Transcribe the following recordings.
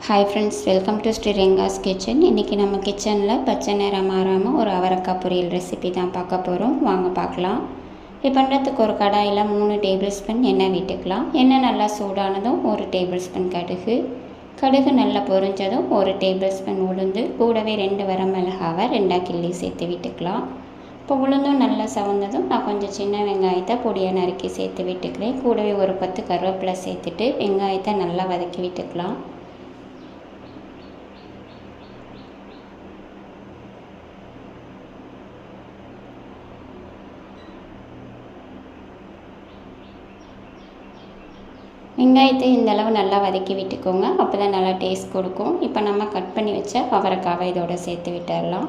Hi friends, welcome to Sri Renga's kitchen. இன்றைக்கி நம்ம கிச்சனில் பச்சை நிறம் மாறாமல் ஒரு அவரைக்காய் பொரியல் ரெசிபி தான் பார்க்க போகிறோம். வாங்க பார்க்கலாம். இது பண்ணுறதுக்கு ஒரு கடாயில் 3 டேபிள் ஸ்பூன் எண்ணெய் விட்டுக்கலாம். எண்ணெய் நல்லா சூடானதும் 1 டேபிள் ஸ்பூன் கடுகு நல்லா பொரிஞ்சதும் 1 டேபிள் ஸ்பூன் உளுந்து, கூடவே 2 வரமிளகாவை 2 கிள்ளி சேர்த்து விட்டுக்கலாம். இப்போ உளுந்தும் நல்லா சவந்ததும் நான் கொஞ்சம் சின்ன வெங்காயத்தை பொடியாக நறுக்கி சேர்த்து விட்டுக்கிறேன். கூடவே ஒரு 10 கருவேப்பிலை சேர்த்துட்டு வெங்காயத்தை நல்லா வதக்கி விட்டுக்கலாம். வெங்காயத்தை இந்தளவு நல்லா வதக்கி விட்டுக்கோங்க, அப்போ தான் நல்லா டேஸ்ட் கொடுக்கும். இப்போ நம்ம கட் பண்ணி வச்ச அவரைக்காவை இதோட சேர்த்து விட்டுடலாம்.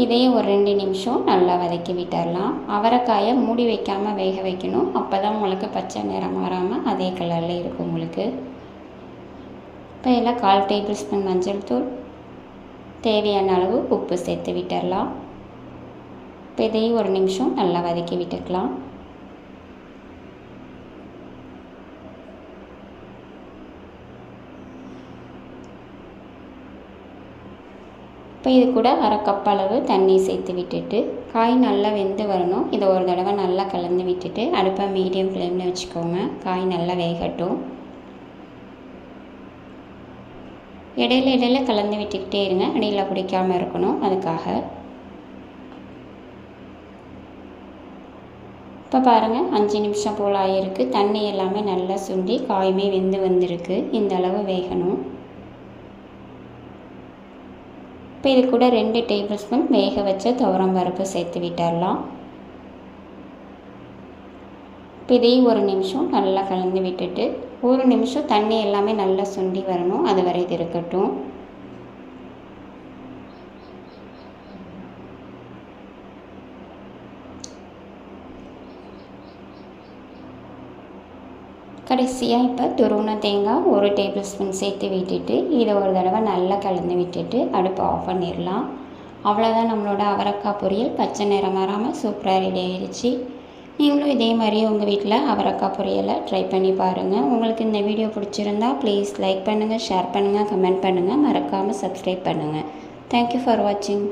இதையும் ஒரு 2 நிமிஷம் நல்லா வதக்கி விட்டுடலாம். அவரைக்காயை மூடி வைக்காமல் வேக வைக்கணும், அப்போ தான் உங்களுக்கு பச்சை நிறம் மாறாமல் அதே கலரில் இருக்கும் உங்களுக்கு. இப்போ இதில் 1/4 டேபிள் ஸ்பூன் மஞ்சள் தூள், தேவையான அளவு உப்பு சேர்த்து விட்டுடலாம். இப்போ இதையும் ஒரு நிமிஷம் நல்லா வதக்கி விட்டுக்கலாம். இப்போ இது கூட 1/2 கப் அளவு தண்ணி சேர்த்து விட்டுட்டு காய் நல்லா வெந்து வரணும். இதை ஒரு தடவை நல்லா கலந்து விட்டுட்டு அடுப்பை மீடியம் ஃப்ளேமில் வச்சுக்கோங்க. காய் நல்லா வேகட்டும். இடையில கலந்து விட்டுக்கிட்டே இருங்க, அடியில் பிடிக்காமல் இருக்கணும், அதுக்காக. இப்போ பாருங்கள், 5 நிமிஷம் போல் ஆகிருக்கு. தண்ணி எல்லாமே நல்லா சுண்டி காயுமே வெந்து வந்திருக்கு. இந்த அளவு வேகணும். இப்போ இது கூட 2 டேபிள் ஸ்பூன் வேக வச்ச துவரம் பருப்பு சேர்த்து விட்டுடலாம். இப்போ இதையும் ஒரு நிமிஷம் நல்லா கலந்து விட்டுட்டு 1 நிமிஷம் தண்ணி எல்லாமே நல்லா சுண்டி வரணும், அது வரை இது இருக்கட்டும். கடைசியாக இப்போ துருவின தேங்காய் 1 டேபிள் ஸ்பூன் சேர்த்து விட்டுட்டு இதை ஒரு தடவை நல்லா கலந்து விட்டுட்டு அடுப்பை ஆஃப் பண்ணிடலாம். அவ்வளோதான், நம்மளோட அவரைக்காய் பொரியல் பச்சை நிறம் மாறாமல் சூப்பராக ரெடி ஆகிடுச்சு. நீங்களும் இதே மாதிரி உங்கள் வீட்டில் அவரைக்காய் பொரியலை ட்ரை பண்ணி பாருங்கள். உங்களுக்கு இந்த வீடியோ பிடிச்சிருந்தா ப்ளீஸ் லைக் பண்ணுங்கள், ஷேர் பண்ணுங்கள், கமெண்ட் பண்ணுங்கள், மறக்காமல் சப்ஸ்கிரைப் பண்ணுங்கள். தேங்க்யூ ஃபார் வாட்சிங்.